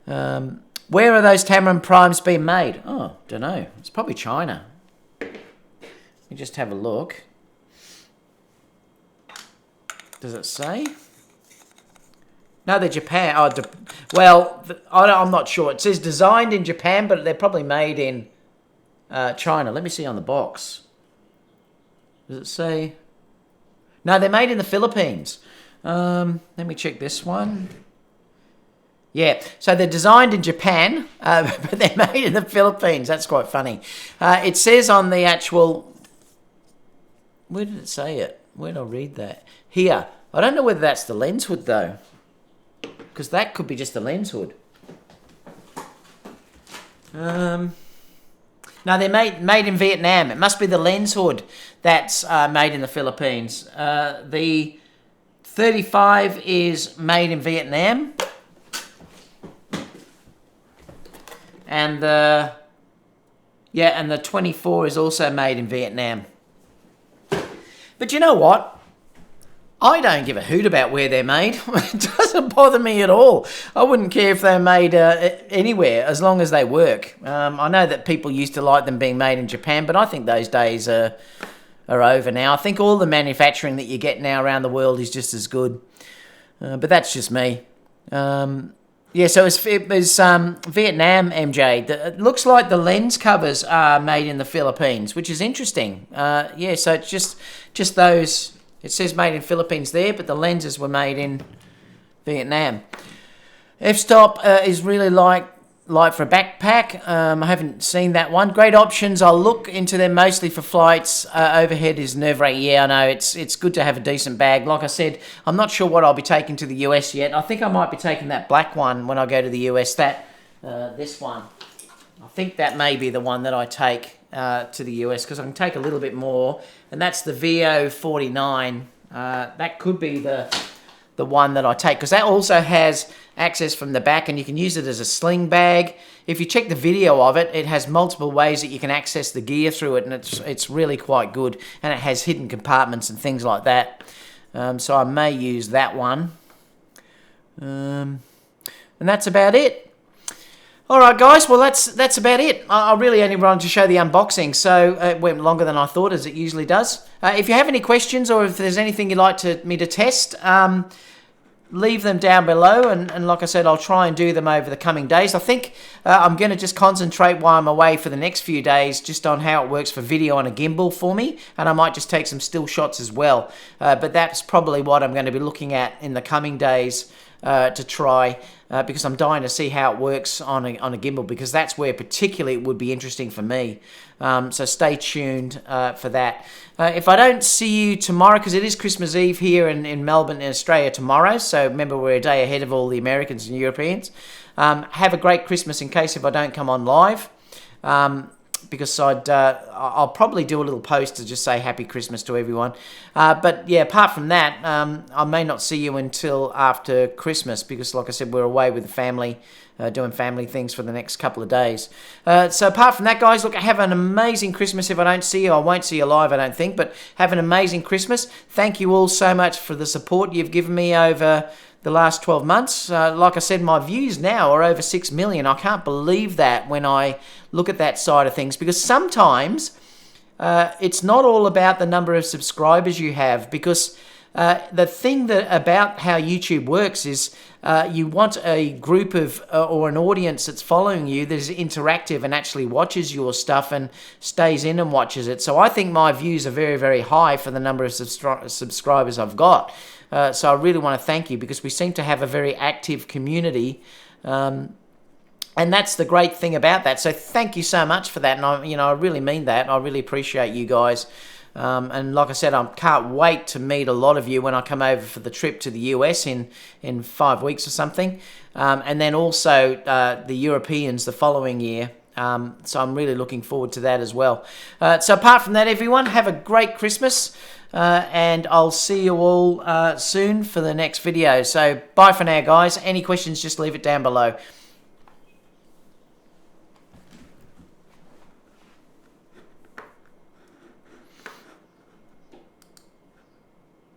Where are those Tamron primes being made? Oh, don't know. It's probably China. Let me just have a look. Does it say? No, they're Japan. Oh, well, I'm not sure. It says designed in Japan, but they're probably made in China. Let me see on the box. Does it say? No, they're made in the Philippines. Let me check this one. Yeah, so they're designed in Japan, but they're made in the Philippines. That's quite funny. It says on the actual... Where did it say it? Where did I read that? Here. I don't know whether that's the lens hood, though. Because that could be just the lens hood. No, they're made in Vietnam. It must be the lens hood that's made in the Philippines. The 35 is made in Vietnam. And the 24 is also made in Vietnam. But you know what? I don't give a hoot about where they're made. It doesn't bother me at all. I wouldn't care if they're made anywhere, as long as they work. I know that people used to like them being made in Japan, but I think those days are over now. I think all the manufacturing that you get now around the world is just as good. But that's just me. Yeah, so it was Vietnam, MJ. It looks like the lens covers are made in the Philippines, which is interesting. Yeah, so it's just those. It says made in Philippines there, but the lenses were made in Vietnam. F-stop is really light for a backpack. I haven't seen that one. Great options. I'll look into them mostly for flights. Overhead is nerve-wracking. Yeah, I know. It's good to have a decent bag. Like I said, I'm not sure what I'll be taking to the US yet. I think I might be taking that black one when I go to the US. This one. I think that may be the one that I take to the US because I can take a little bit more. And that's the VO49. That could be the one that I take because that also has access from the back and you can use it as a sling bag. If you check the video of it, it has multiple ways that you can access the gear through it, and it's really quite good, and it has hidden compartments and things like that. So I may use that one. And that's about it. Alright guys, well that's about it. I really only wanted to show the unboxing, so it went longer than I thought, as it usually does. If you have any questions or if there's anything you'd like me to test, leave them down below, and like I said, I'll try and do them over the coming days. I think I'm going to just concentrate while I'm away for the next few days just on how it works for video on a gimbal for me, and I might just take some still shots as well. But that's probably what I'm going to be looking at in the coming days to try, because I'm dying to see how it works on a gimbal, because that's where particularly it would be interesting for me. So stay tuned for that. If I don't see you tomorrow, because it is Christmas Eve here in Melbourne, in Australia tomorrow, so remember we're a day ahead of all the Americans and Europeans. Have a great Christmas in case if I don't come on live. Because I'll probably do a little post to just say Happy Christmas to everyone. But yeah, apart from that, I may not see you until after Christmas because, like I said, we're away with the family, doing family things for the next couple of days. So apart from that, guys, look, have an amazing Christmas. If I don't see you, I won't see you live, I don't think, but have an amazing Christmas. Thank you all so much for the support you've given me over the last 12 months. Like I said, my views now are over 6 million. I can't believe that when I look at that side of things, because sometimes it's not all about the number of subscribers you have, because the thing about how YouTube works is you want a group of or an audience that's following you that is interactive and actually watches your stuff and stays in and watches it. So I think my views are very, very high for the number of subscribers I've got. So I really want to thank you, because we seem to have a very active community, and that's the great thing about that. So thank you so much for that, and I really mean that. I really appreciate you guys, and like I said, I can't wait to meet a lot of you when I come over for the trip to the US in 5 weeks or something, and then also the Europeans the following year. So I'm really looking forward to that as well. So apart from that, everyone, have a great Christmas. And I'll see you all soon for the next video. So bye for now, guys. Any questions, just leave it down below.